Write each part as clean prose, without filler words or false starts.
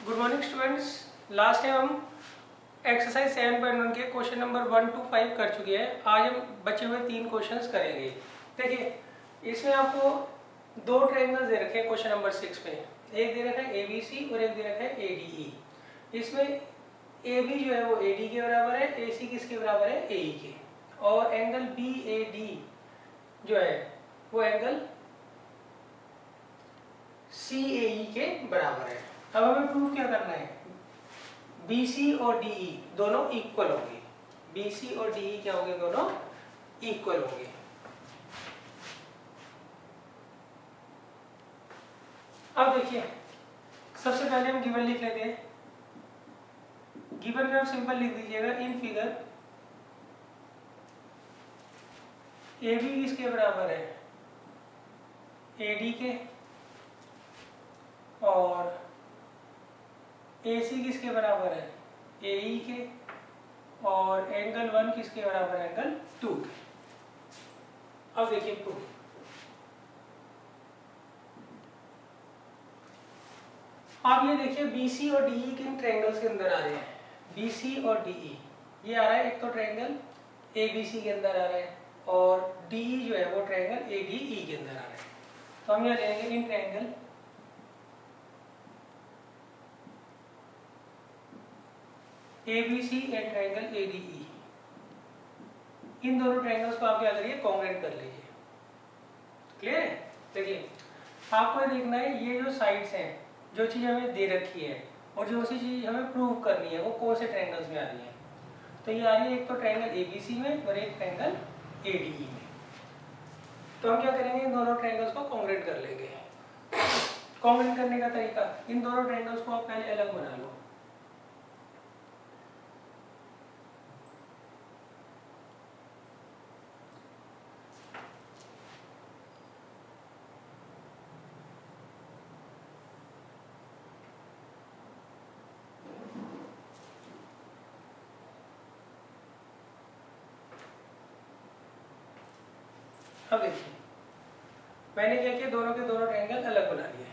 Good morning students. Last time हम exercise 7.1 के question number 1 to 5 कर चुके हैं। आज हम बचे हुए 3 क्वेश्चंस करेंगे। देखिए इसमें आपको दो ट्रायंगल्स दे रखे हैं क्वेश्चन नंबर 6 में। एक दे रखा है ABC और एक दे रखा है ADE। इसमें AB जो है वो AD के बराबर है, AC किसके बराबर है, AE के, और एंगल BAD जो है वो एंगल CAE के बराबर है। अब हमें प्रूव क्या करना है, BC और DE दोनों इक्वल होंगे। BC और DE क्या होंगे, दोनों इक्वल होंगे। अब देखिए सबसे पहले हम गिवन लिख लेते हैं। गिवन में आप सिंपल लिख दीजिएगा, इन फिगर AB किसके बराबर है, AD के, और AC किसके बराबर है, AE के, और एंगल 1 किसके बराबर है, एंगल 2 के। अब देखिए प्रूफ। आप ये देखिए BC और DE किन ट्रायंगल्स के अंदर आ रहे हैं। BC और DE ये आ रहा है, एक तो ट्रायंगल ABC के अंदर आ रहा है, और DE जो है वो ट्रायंगल ADE के अंदर आ रहा है। तो हम यहाँ लेंगे इन triangle ABC and triangle ADE। इन दोनों ट्रायंगल्स को आप क्या करिए, कॉन्ग्रुएंट कर लीजिए। क्लियर है। देखिए आपको देखना है ये जो साइड्स हैं, जो चीज हमें दे रखी है और जो सी चीज हमें प्रूव करनी है वो कौन से ट्रायंगल्स में आ रही है। तो ये आ रही है एक तो ट्रायंगल ABC में और एक ट्रायंगल ADE में। तो हम क्या करेंगे, इन दोनों ट्रायंगल्स को कॉन्ग्रुएंट कर लेंगे। कॉन्ग्रुएंट करने का तरीका, इन दोनों ट्रायंगल्स को आप पहले अलग बना लो। अब देखिए मैंने क्या किया, दोनों के दोनों ट्रायंगल अलग बना लिए।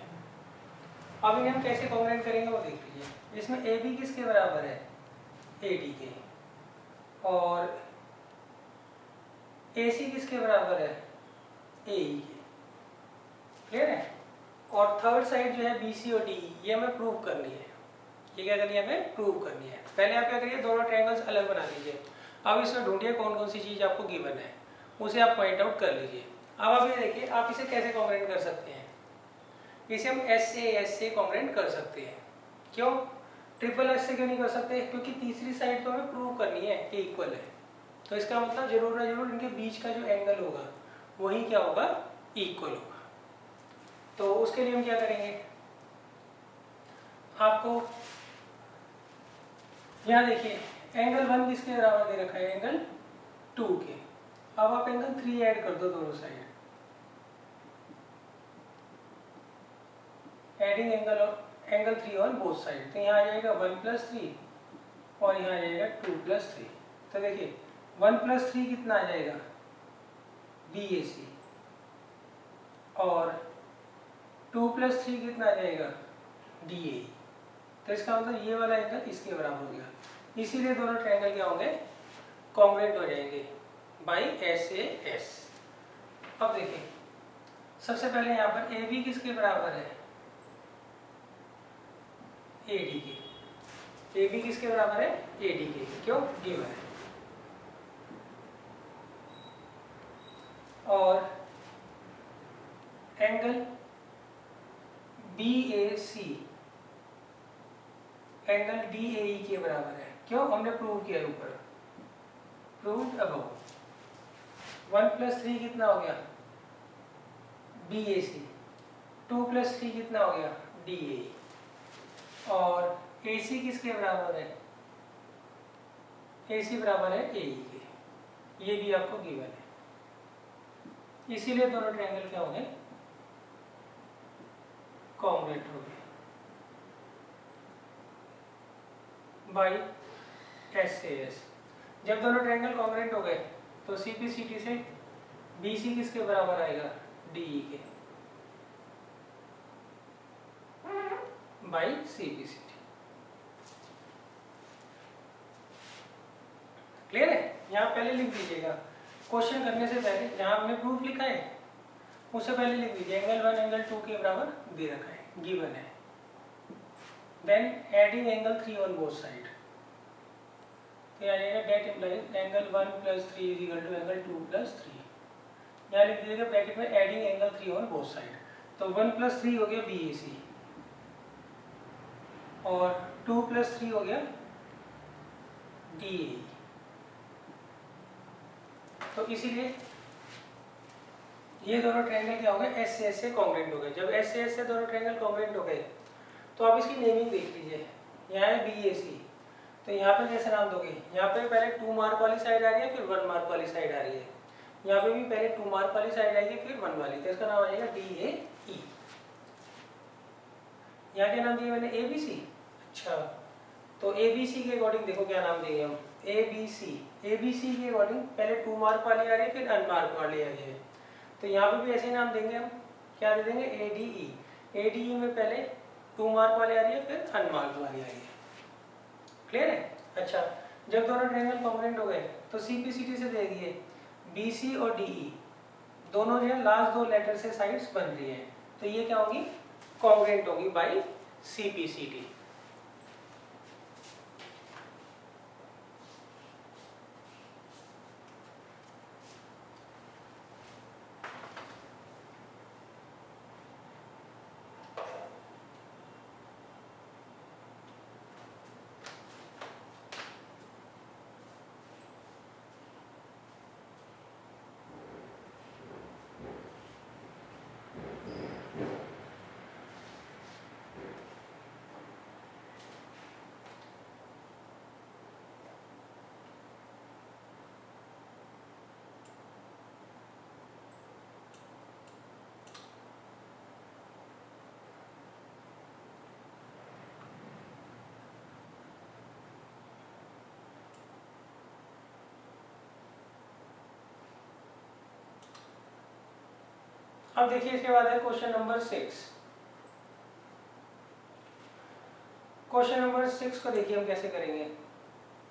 अब इन्हें हम कैसे कॉन्ग्रुएंट करेंगे वो देख लीजिए। इसमें AB किसके बराबर है, AD के, और AC किसके बराबर है, AE के। क्लियर है। और थर्ड साइड जो है BC और DE, ये हमें प्रूव करनी है। ये क्या करनी है, हमें प्रूव करनी है। पहले आप क्या करिए, दोनों ट्रायंगल्स अलग बना लीजिए। अब इसमें ढूंढिए कौन कौन सी चीज आपको गिवन है, उसे आप पॉइंट आउट कर लीजिए। अब आप ये देखिए आप इसे कैसे कॉन्ग्रुएंट कर सकते हैं। इसे हम S से कॉन्ग्रुएंट कर सकते हैं। क्यों, ट्रिपल S से क्यों नहीं कर सकते, क्योंकि तीसरी साइड तो हमें प्रूव करनी है कि इक्वल है। तो इसका मतलब जरूर ना जरूर इनके बीच का जो एंगल होगा वही क्या होगा, इक्वल होगा। तो उसके लिए हम क्या करेंगे, आपको यहाँ देखिए एंगल 1 किसके बराबर दे रखा है, एंगल 2 के। अब आप एंगल 3 ऐड कर दो दोनों side. Adding angle 3 on both side. तो यहाँ आ जाएगा 1 + 3 और यहाँ आ जाएगा 2 + 3। तो देखिए 1 + 3 कितना आ जाएगा, BAC, और 2 + 3 कितना आ जाएगा, DAE। तो इसका मतलब ये वाला एंगल इसके बराबर हो गया। इसीलिए दोनों ट्रायंगल क्या होंगे, कॉन्ग्रुएंट हो जाएंगे बाई SAS। अब देखिए सबसे पहले यहाँ पर AB किसके बराबर है, AD के। AB किसके बराबर है, AD के। क्यों, गिवन है। और एंगल BAC एंगल DAE के बराबर है। क्यों, हमने प्रूव किया है ऊपर, प्रूव्ड अबव। 1 + 3 कितना हो गया, BAC, 2 + 3 कितना हो गया, DAE, और AC किसके बराबर है, AC बराबर है AE के। ये भी आपको गिवन है। इसीलिए दोनों ट्रायंगल क्या होंगे, कॉन्ग्रुएंट हो गए बाई SAS। जब दोनों ट्रायंगल कॉन्ग्रुएंट हो गए तो CPCT से BC किसके बराबर आएगा, DE के, बाई CPCT। पहले लिख दीजिएगा, क्वेश्चन करने से पहले जहाँ हमने प्रूफ लिखा है उससे पहले लिख दीजिए एंगल 1 एंगल 2 के बराबर दे रखा है, गिवन है। Then adding angle 3 on both side, तो यहाँ जाएगा that implies angle 1 + 3 is equal to angle 2 + 3। यहाँ लिख दीजिएगा ब्रैकेट में adding angle 3 on both side, तो 1 + 3 हो गया BAC और 2 + 3 हो गया DAE। तो इसीलिए ये दोनों ट्रायंगल क्या हो गए, एस से एस से कॉन्ग्रुएंट हो गए। जब एस से एस से दोनों ट्रायंगल कॉन्ग्रुएंट हो गए तो आप इसकी नेमिंग देख लीजिए। यहाँ है BAC, तो यहाँ पे कैसे नाम दोगे, यहाँ पे पहले 2 मार्क वाली साइड आ रही है, फिर 1 मार्क वाली साइड आ रही है। यहाँ पे भी पहले 2 मार्क वाली साइड आएगी, फिर 1 वाली, तो इसका नाम आ जाएगा DAE। यहाँ क्या नाम दिया मैंने, ABC। अच्छा, तो ABC के अकॉर्डिंग देखो क्या नाम देंगे हम, ABC के अकॉर्डिंग पहले 2 मार्क वाली आ रही है, फिर अनमार्क वाली आ रही है, तो यहाँ पे भी ऐसे नाम देंगे हम। क्या दे देंगे, ADE में पहले 2 मार्क वाली आ रही है, फिर अनमार्क वाली आ रही है। क्लियर है। अच्छा, जब दोनों ट्रायंगल कॉन्ग्रुएंट हो गए तो CPCT से देखिए BC और DE दोनों जो है लास्ट 2 लेटर से साइड्स बन रही है, तो ये क्या होगी, कॉन्ग्रुएंट होगी बाय CPCT। अब देखिए इसके बाद है क्वेश्चन नंबर 6। क्वेश्चन नंबर 6 को देखिए हम कैसे करेंगे।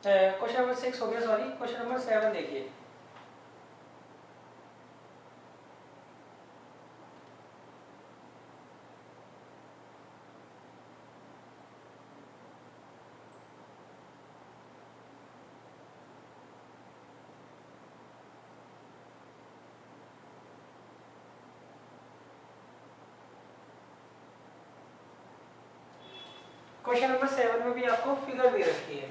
क्वेश्चन नंबर 6 हो गया, सॉरी, क्वेश्चन नंबर 7 देखिए। क्वेश्चन नंबर 7 में भी आपको फिगर दे रखी है।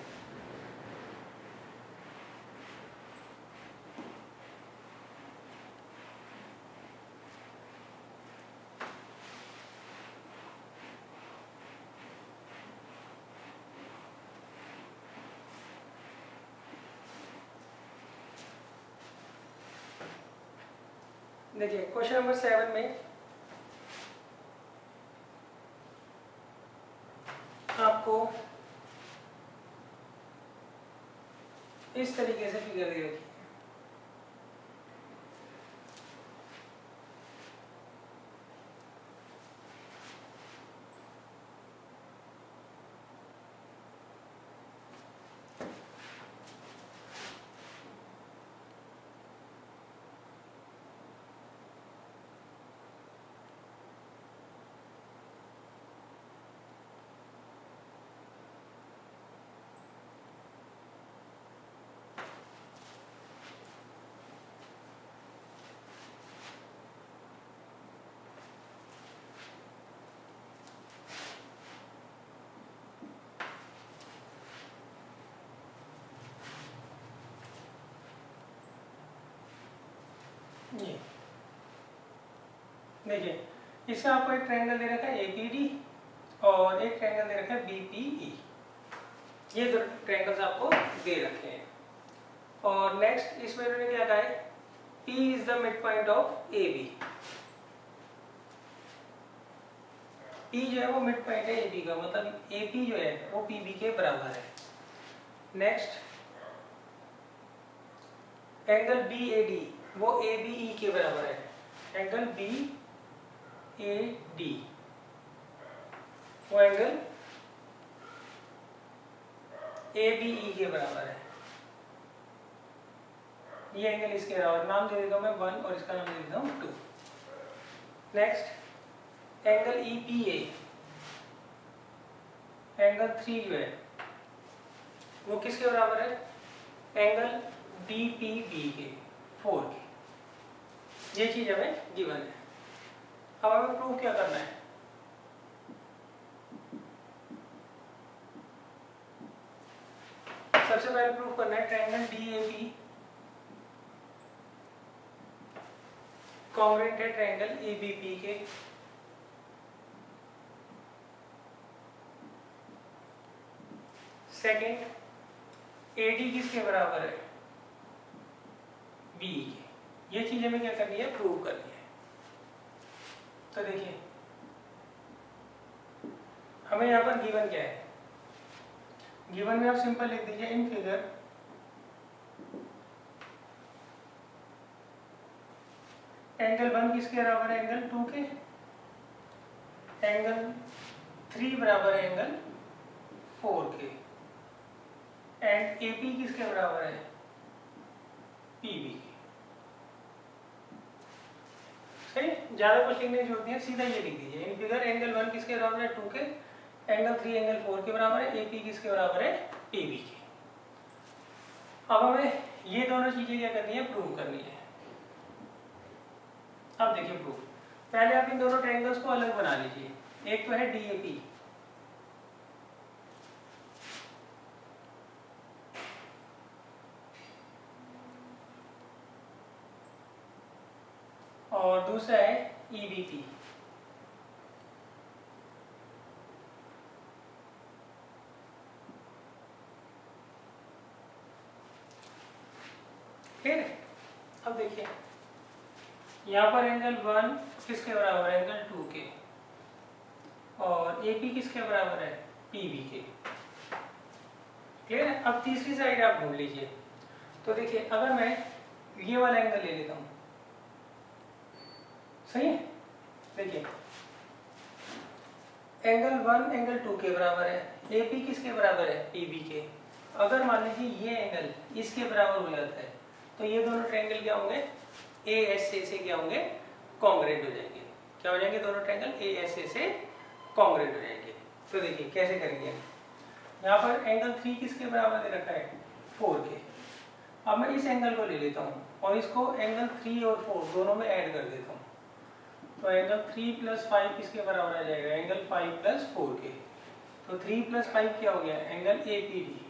देखिए क्वेश्चन नंबर 7 में आपको इस तरीके से फिगर दे रखी है। ये देखिए, इससे आपको एक ट्रायंगल दे रखा है APD और एक ट्रायंगल दे रखा है BPE। ये दो ट्रायंगल्स आपको दे रखे हैं। और नेक्स्ट इसमें उन्होंने क्या कहा है, P is the mid point of AB। P जो है वो मिड पॉइंट है AB का, मतलब AP जो है वो PB के बराबर है। नेक्स्ट एंगल BAD वो ABE के बराबर है। एंगल BAD वो एंगल ABE के बराबर है। ये एंगल इसके बराबर, नाम दे देता हूँ मैं 1 और इसका नाम दे देता हूँ 2। नेक्स्ट एंगल EPA, एंगल 3 जो है वो किसके बराबर है? एंगल DPB के 4 के। ये चीज हमें गिवन है। अब हमें प्रूव क्या करना है? सबसे पहले प्रूव करना है ट्रायंगल DAP कॉन्ग्रुएंट है ट्रायंगल ABP के। सेकंड AD किसके बराबर है? BE के। ये चीज हमें क्या करनी है? प्रूव करनी है। तो देखिए हमें यहाँ पर गिवन क्या है? गिवन में आप सिंपल लिख दीजिए इन फिगर एंगल 1 किसके बराबर है? एंगल 2 के। एंगल 3 बराबर है एंगल 4 के। एंड AP किसके बराबर है? PB के। सही, ज्यादा कुछ लिखने की जरूरत नहीं है, सीधा ये लिख दीजिए इन फिगर एंगल 1 किसके बराबर है? 2 के। एंगल 3 एंगल 4 के बराबर है। AP किसके बराबर है? PB के। अब हमें ये दोनों चीजें क्या करनी है? प्रूव करनी है। अब देखिए प्रूफ, पहले आप इन दोनों ट्रायंगल्स को अलग बना लीजिए। एक तो है DAP, और दूसरा है EBP। ठीक है, अब देखिए यहाँ पर एंगल 1 किसके बराबर है? एंगल 2 के। और AP किसके बराबर है? PB के। क्लियर है? अब तीसरी साइड आप ढूंढ लीजिए। तो देखिए अगर मैं ये वाला एंगल ले लेता हूँ, सही है? देखिए एंगल 1 एंगल 2 के बराबर है। AP किसके बराबर है? PB के। अगर मान लीजिए ये एंगल इसके बराबर हो जाता है तो ये दोनों ट्रायंगल क्या होंगे? ASA से क्या होंगे? कॉन्ग्रुएंट हो जाएंगे। क्या हो जाएंगे? दोनों ट्रायंगल ASA से कॉन्ग्रुएंट हो जाएंगे। तो देखिए कैसे करेंगे। यहाँ पर एंगल 3 किसके बराबर दे रखा है? 4 के। अब मैं इस एंगल को ले लेता हूँ और इसको एंगल 3 और 4 दोनों में ऐड कर देता हूँ। तो एंगल 3 + 5 किसके बराबर आ जाएगा? एंगल 5 + 4 के। तो 3 + 5 क्या हो गया? Angle APD।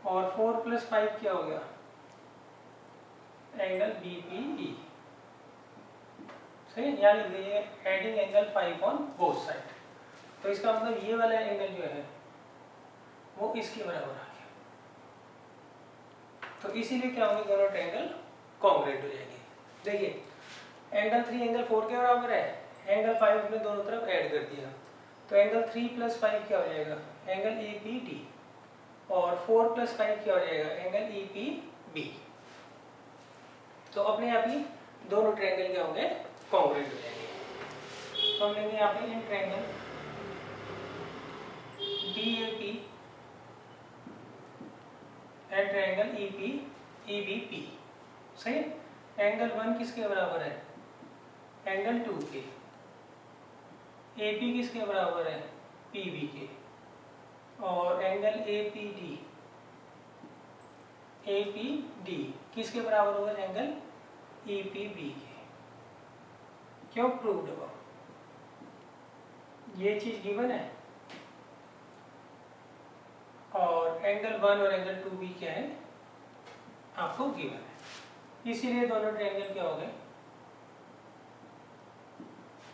और 4 + 5 क्या हो गया? Angle BPE। सही, यहाँ लिख दीजिए adding angle 5 on both side. तो इसका मतलब ये वाला एंगल जो है वो इसके बराबर आ गया। तो इसीलिए क्या होंगे? दोनों ट्रायंगल कॉन्ग्रुएंट हो जाएंगे। देखिए एंगल 3 एंगल 4 के बराबर है, एंगल 5 हमने दोनों तरफ ऐड कर दिया। तो एंगल 3 + 5 क्या हो जाएगा? Angle APD। और 4 + 5 क्या हो जाएगा? Angle EPB। तो अपने आप ही दोनों ट्रायंगल क्या होंगे? कॉन्ग्रुएंट हो जाएंगे। तो हम लेंगे यहाँ पे in triangle DAP and triangle EBP। सही है? एंगल 1 किसके बराबर है? एंगल 2 के। AP किसके बराबर है? PB के। और एंगल APD किसके बराबर होगा? एंगल EPB के। क्यों? प्रूव्ड हुआ। ये चीज गिवन है और एंगल 1 और एंगल 2 भी क्या है? आपको गिवन है। इसीलिए दोनों ट्रायंगल क्या हो गए?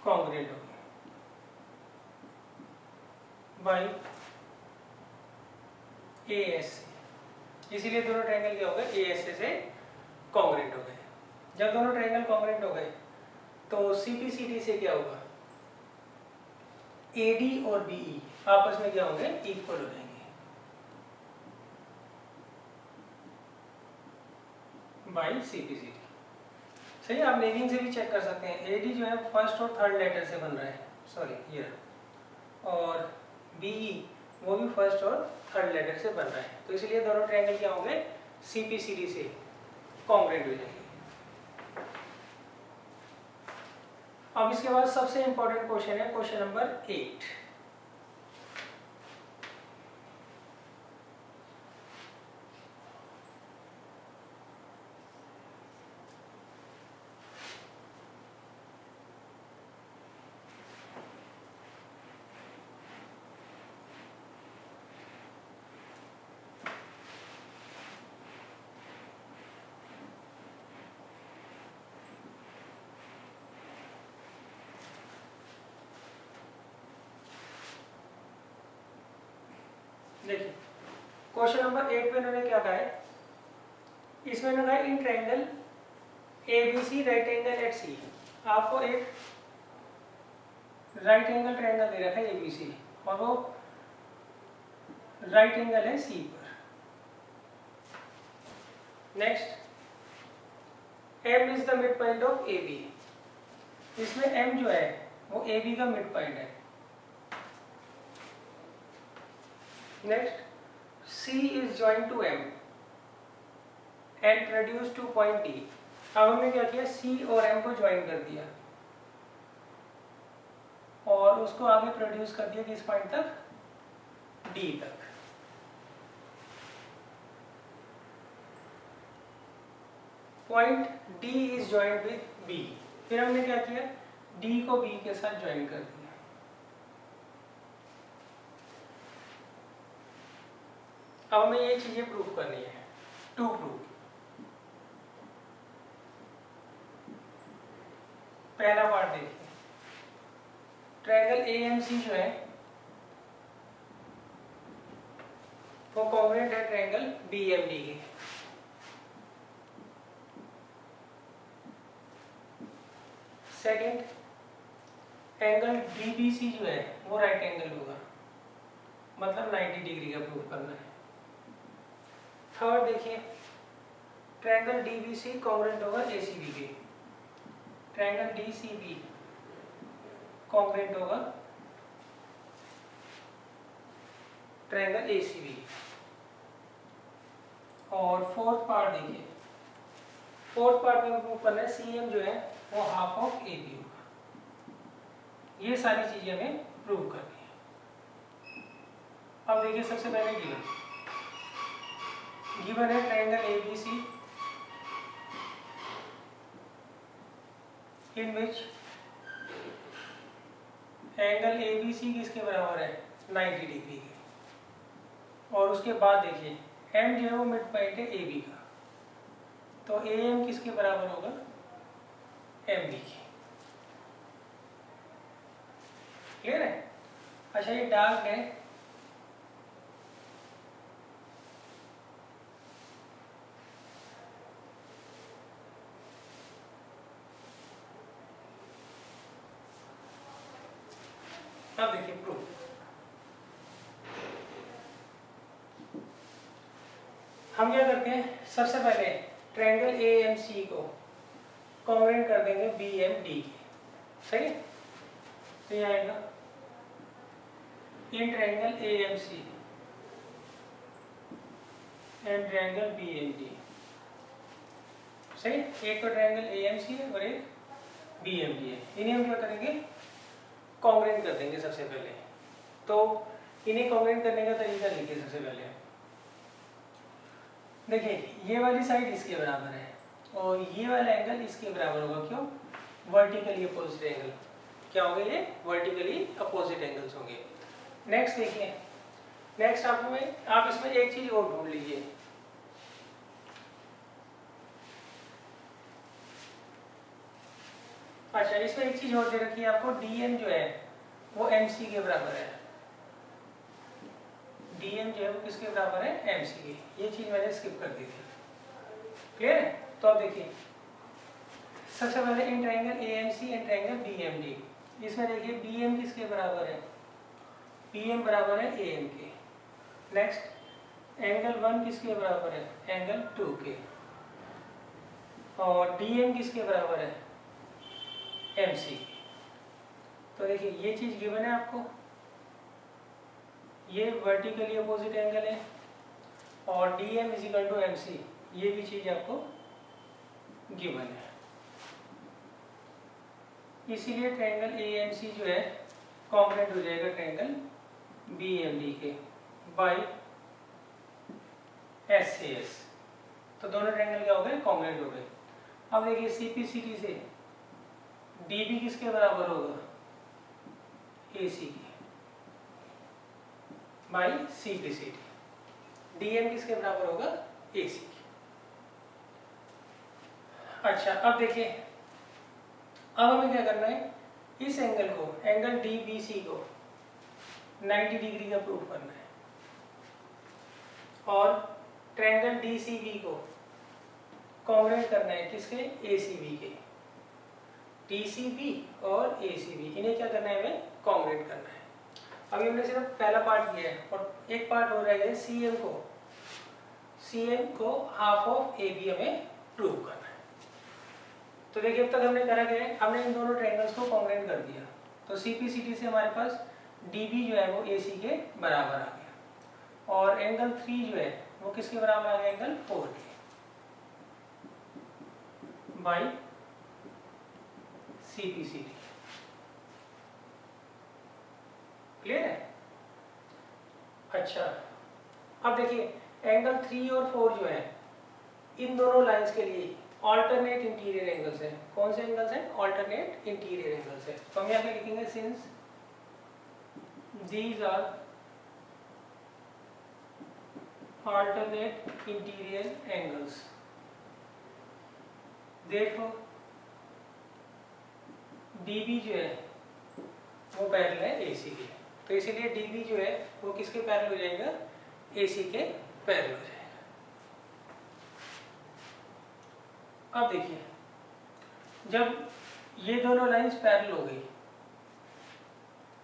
कॉन्ग्रुएंट हो गए बाय ASA। इसीलिए दोनों ट्रायंगल क्या हो गए? ASA से कॉन्ग्रुएंट हो गए। जब दोनों ट्रायंगल कॉन्ग्रुएंट हो गए तो CPCD से क्या होगा? AD और BE आपस में क्या होंगे? इक्वल हो जाएंगे बाय CPCD। सही, आप नेमिंग से भी चेक कर सकते हैं। AD जो है फर्स्ट और थर्ड लेटर से बन रहा है, सॉरी ये, और BE वो भी फर्स्ट और थर्ड लेटर से बन रहा है। तो इसलिए दोनों ट्रायंगल क्या होंगे? CPCD से कॉन्ग्रुएंट हो जाएगी। अब इसके बाद सबसे इंपॉर्टेंट क्वेश्चन है क्वेश्चन नंबर 8। देखिए क्वेश्चन नंबर 8 में इन्होंने क्या कहा है, इसमें इन्होंने कहा in triangle ABC right angle at C. आपको एक राइट एंगल ट्रायंगल दे रखा है ABC और वो राइट एंगल है C पर। Next M is the mid point of AB। इसमें M जो है वो AB का मिड पॉइंट है। Next C is joined to M and produced to point D। अब हमने क्या किया, C और M को ज्वाइन कर दिया और उसको आगे प्रोड्यूस कर दिया किस पॉइंट तक, D तक। Point D is joined with B। फिर हमने क्या किया, D को B के साथ ज्वाइन कर दिया। अब हमें ये चीजें प्रूव करनी है, टू प्रूव। पहला पार्ट देखिए, ट्रायंगल AMC जो है वो कॉन्ग्रुएंट है ट्रायंगल BMD के। सेकंड, एंगल DBC जो है वो राइट एंगल होगा, मतलब 90 डिग्री का प्रूव करना है। थर्ड देखिए, ट्रायंगल DBC कॉन्ग्रुएंट होगा ACB के। ट्रायंगल DCB कॉन्ग्रुएंट होगा ट्रायंगल ACB। और फोर्थ पार्ट देखिए, फोर्थ पार्ट में प्रूव करना है CM जो है वो हाफ ऑफ AB होगा। ये सारी चीजें हमें प्रूव करनी है। अब देखिए सबसे पहले गिवन है triangle ABC in which angle ABC किसके बराबर है, 90 डिग्री के। और उसके बाद देखिए M जो है वो मिड पॉइंट है AB का, तो AM किसके बराबर होगा, MB की। क्लियर है। अच्छा ये डार्क है, अब देखिए प्रूफ। हम क्या करते हैं, सबसे पहले ट्रायंगल AMC को कॉन्ग्रुएंट कर देंगे BMD के, सही है। तो ये आएगा in triangle AMC and triangle BMD, सही। एक तो ट्रायंगल AMC है और एक BMD है। इन्हें हम क्या करेंगे, कॉन्ग्रुएंट कर देंगे सबसे पहले। तो इन्हें कॉन्ग्रुएंट करने का तरीका देखिए। सबसे पहले देखिए ये वाली साइड इसके बराबर है और ये वाला एंगल इसके बराबर होगा, क्यों, वर्टिकली अपोजिट एंगल। क्या होंगे ये, वर्टिकली अपोजिट एंगल्स होंगे। नेक्स्ट देखिए, नेक्स्ट आप इसमें एक चीज और ढूंढ लीजिए। अच्छा इसमें एक चीज और दे रखी है आपको, DM जो है वो MC के बराबर है। DM जो है वो किसके बराबर है, MC के। ये चीज मैंने स्किप कर दी थी। क्लियर है। तो अब देखिए सबसे पहले in triangle AMC and triangle BMD, इसमें देखिए BM किसके बराबर है, PM बराबर है AM के। नेक्स्ट एंगल 1 किसके बराबर है, एंगल 2 के। और DM किसके बराबर है, MC। तो देखिए ये चीज गिवन है आपको, ये वर्टिकली अपोजिट एंगल है और DM is equal to MC। ये भी चीज आपको गिवन है। इसीलिए ट्रायंगल AMC जो है कॉन्ग्रुएंट हो जाएगा ट्रायंगल BMD के बाय SAS। तो दोनों ट्रायंगल क्या हो गए? कॉन्ग्रुएंट हो गए। अब देखिए CPCD से DB किसके बराबर होगा? AC की बाई CPCD। DM किसके बराबर होगा? AC की। अच्छा अब देखिए, अब हमें क्या करना है, इस एंगल को, एंगल DBC को 90 डिग्री का प्रूव करना है और ट्रायंगल DCB को कॉन्ग्रुएंट करना है किसके? ACB के। DCB और ACB इन्हें क्या करना है? हमें कॉन्ग्रुएंट करना है। अभी हमने सिर्फ पहला पार्ट किया है और एक पार्ट हो रहा है CM को हाफ ऑफ AB हमें प्रूव करना है। तो देखिए अब तक हमने करा क्या है, हमने इन दोनों ट्रायंगल्स को कॉन्ग्रुएंट कर दिया। तो CPCD से हमारे पास DB जो है वो AC के बराबर आ गया और एंगल 3 जो है वो किसके बराबर आ गया? एंगल 4 के बाई CPCD। क्लियर है? अच्छा अब देखिए एंगल 3 और 4 जो है इन दोनों लाइंस के लिए ऑल्टरनेट इंटीरियर एंगल्स हैं। कौन से एंगल्स हैं? ऑल्टरनेट इंटीरियर एंगल्स हैं। तो हम यहाँ पे लिखेंगे since these are alternate interior angles therefore DB जो है वो पैरेलल है AC के। तो इसीलिए DB जो है वो किसके पैरेलल हो जाएगा? AC के पैरेलल हो जाएगा। अब देखिए जब ये दोनों लाइंस पैरेलल हो गई,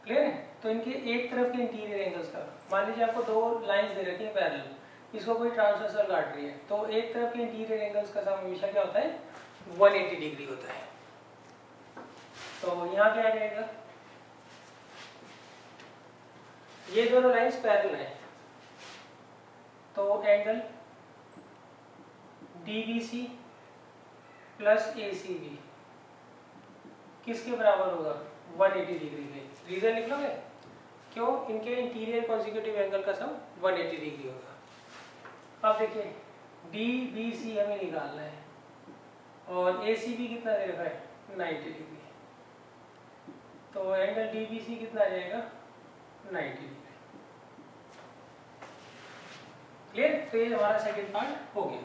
क्लियर है, तो इनके एक तरफ के इंटीरियर एंगल्स का, मान लीजिए आपको दो लाइंस दे रखी है पैरेलल, इसको कोई ट्रांसवर्सल काट रही है, तो एक तरफ के इंटीरियर एंगल्स का सम हमेशा क्या होता है? 180 डिग्री होता है। तो यहाँ क्या आ जाएगा? ये दोनों लाइंस पैरेलल हैं तो एंगल DBC प्लस ACB किसके बराबर होगा? 180 डिग्री के। रीजन लिख लोगे क्यों? इनके इंटीरियर कॉन्जिक्यूटिव एंगल का सम 180 डिग्री होगा। अब देखिए DBC हमें निकालना है और ACB कितना दे रखा है? 90 डिग्री। तो एंगल DBC कितना आ जाएगा? 90 डिग्री। क्लियर? तो ये हमारा सेकंड पार्ट हो गया।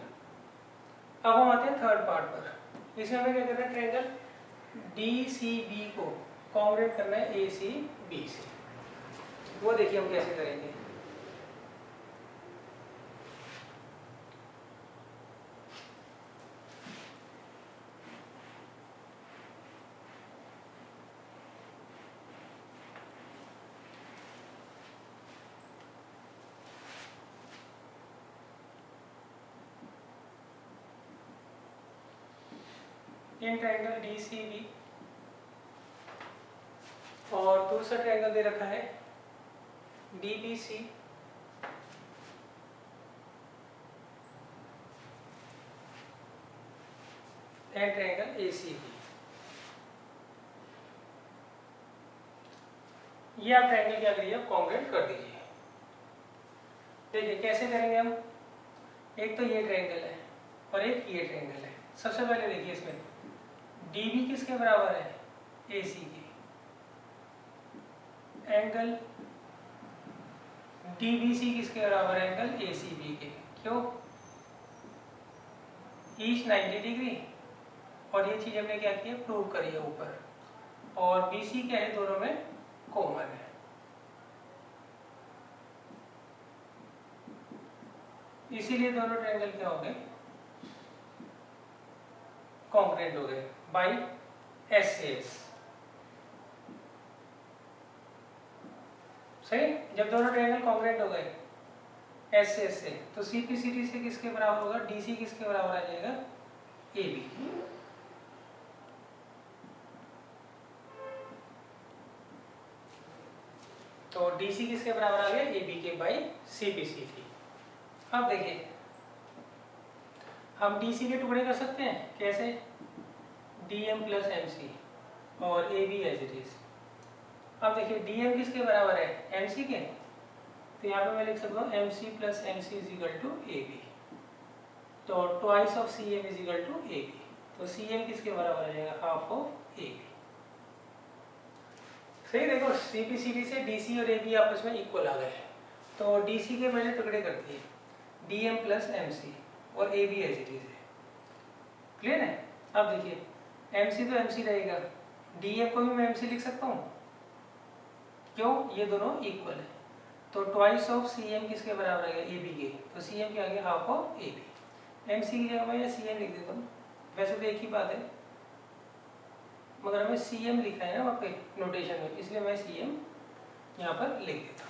अब हम आते हैं थर्ड पार्ट पर। इसमें हमें क्या करना है? ट्रायंगल DCB को कॉन्ग्रुएंट करना है ACB से। वो देखिए हम कैसे करेंगे। इन ट्रायंगल DCB और दूसरा ट्रायंगल दे रखा है DBC एंड ट्रायंगल ACB। ये आप ट्रायंगल क्या करिए? कॉन्ग्रुएंट कर दीजिए। देखिए कैसे करेंगे हम। एक तो ये ट्रायंगल है और एक ये ट्रायंगल है। सबसे पहले देखिए इसमें DB किसके बराबर है? AC के। एंगल DBC किसके बराबर है? एंगल ACB के। क्यों? ईच 90 डिग्री और ये चीज हमने क्या की है? प्रूव करी है ऊपर। और BC क्या है? दोनों में कॉमन है। इसीलिए दोनों ट्रायंगल क्या हो गए? कॉन्ग्रुएंट हो गए बाई SAS। सही? जब दोनों ट्रायंगल कॉन्ग्रुएंट हो गए SAS से, तो CPCD से किसके बराबर होगा? DC किसके बराबर आ जाएगा? AB। तो DC किसके बराबर आ गया? AB के बाई CPCD। अब देखिए हम DC के टुकड़े कर सकते हैं कैसे, DM प्लस MC और AB एज इट इज। अब देखिए DM किसके बराबर है, MC के, तो यहाँ पे मैं लिख सकता हूँ MC plus MC is equal to AB, तो twice of CM is equal to AB, तो CM किसके बराबर आ जाएगा, हाफ ऑफ AB। सही, देखो CPCD से DC और AB आपस में इक्वल आ गए, तो DC के मैंने टुकड़े कर दिए, DM प्लस MC और AB एज इट इज है, क्लियर है। अब देखिए MC तो MC रहेगा, DM को भी मैं MC लिख सकता हूँ, क्यों, ये दोनों इक्वल है, तो ट्वाइस ऑफ CM किसके बराबर आएगा, AB के, तो CM क्या आ गया, हाफ ऑफ AB। MC की जगह मैं CM लिख देता हूँ, वैसे तो एक ही बात है, मगर हमें CM लिखा है ना वहाँ पे नोटेशन में, इसलिए मैं CM यहाँ पर लिख देता हूँ।